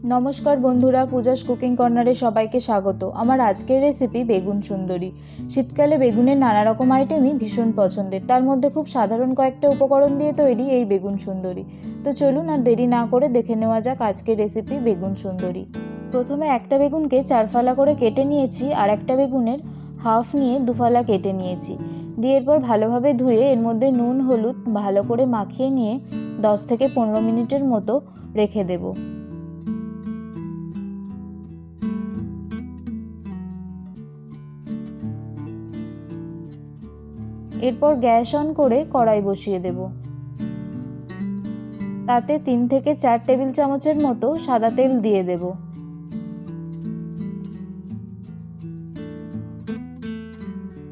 नमस्कार बंधुरा पूजास कुकिंग कर्नारे सबाइके स्वागत। आमार आजकेर रेसिपि बेगुन सुंदरी। शीतकाले बेगुनेर नाना रकम आइटेमই भीषण पछंदेर, तार मध्य खूब साधारण कयेकटा उपकरण दिए तैरी এই बेगुन सुंदरी। तो चलुन আর देरी ना करे देखे नेওয়া যাক आजकेर रेसिपि बेगुन सुंदरी। प्रथमे একটা বেগুনকে 4 ফালা করে কেটে নিয়েছি আর একটা বেগুনের হাফ নিয়ে 2 ফালা কেটে নিয়েছি। দিয়ে এরপর ভালোভাবে ধুয়ে এর মধ্যে নুন হলুদ ভালো করে মাখিয়ে নিয়ে 10 থেকে 15 মিনিটের মতো রেখে দেব। এরপর গ্যাস অন করে কড়াই বসিয়ে দেব। তাতে 3 থেকে 4 টেবিল চামচের মতো সাদা তেল দিয়ে দেব।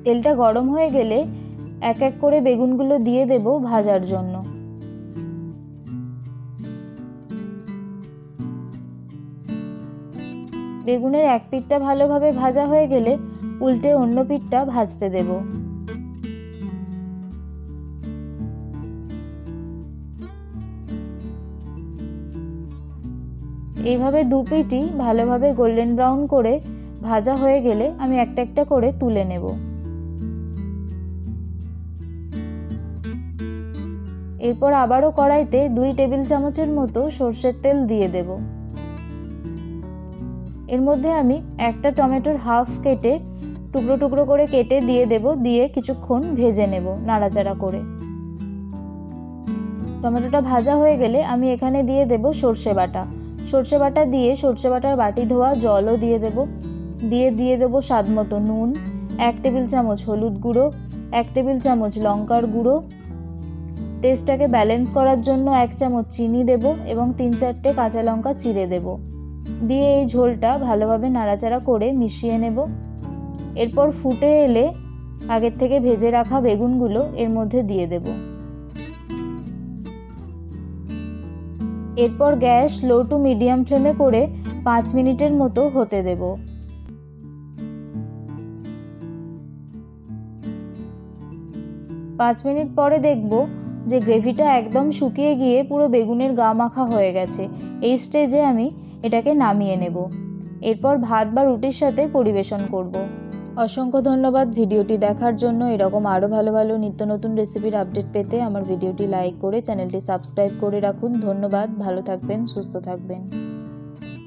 তেলটা গরম হয়ে গেলে এক এক করে বেগুনগুলো দিয়ে দেব ভাজার জন্য। বেগুনের এক পিঠটা ভালোভাবে ভাজা হয়ে গেলে উল্টে অন্য পিঠটা ভাজতে দেব। এইভাবে দু পিঠই ভালোভাবে গোল্ডেন ব্রাউন করে ভাজা হয়ে গেলে আমি একটা একটা করে তুলে নেব। এরপর আবারও কড়াইতে 2 টেবিল চামচের মতো সরষের তেল দিয়ে দেব। এর মধ্যে আমি একটা টমেটোর হাফ কেটে টুকরো টুকরো করে কেটে দিয়ে দেব। দিয়ে কিছুক্ষণ ভেজে নেব নাড়াচাড়া করে। টমেটোটা ভাজা হয়ে গেলে আমি এখানে দিয়ে দেব সরষে বাটা। সরষে বাটা দিয়ে সরষে বাটার বাটি ধোয়া জলও দিয়ে দেব। দিয়ে দেব স্বাদ মতো নুন, 1 টেবিল চামচ হলুদ গুঁড়ো, 1 টেবিল চামচ লঙ্কার গুঁড়ো, টেস্টটাকে ব্যালেন্স করার জন্য 1 চামচ চিনি দেব এবং 3-4টে কাঁচা লঙ্কা চিড়ে দেব। দিয়ে এই ঝোলটা ভালোভাবে নাড়াচাড়া করে মিশিয়ে নেব। এরপর ফুটে এলে আগের থেকে ভেজে রাখা বেগুনগুলো এর মধ্যে দিয়ে দেব। এরপর গ্যাস লো টু মিডিয়াম ফ্লেমে করে 5 মিনিটের মতো হতে দেব। 5 মিনিট পরে দেখব যে গ্রেভিটা একদম শুকিয়ে গিয়ে পুরো বেগুনের গা মাখা হয়ে গেছে। এই স্টেজে আমি এটাকে নামিয়ে নেব। এরপর ভাত বা রুটির সাথে পরিবেশন করব। অসংখ্য ধন্যবাদ ভিডিওটি দেখার জন্য। এরকম আরও ভালো ভালো নিত্য নতুন রেসিপির আপডেট পেতে আমার ভিডিওটি লাইক করে চ্যানেলটি সাবস্ক্রাইব করে রাখুন। ধন্যবাদ, ভালো থাকবেন, সুস্থ থাকবেন।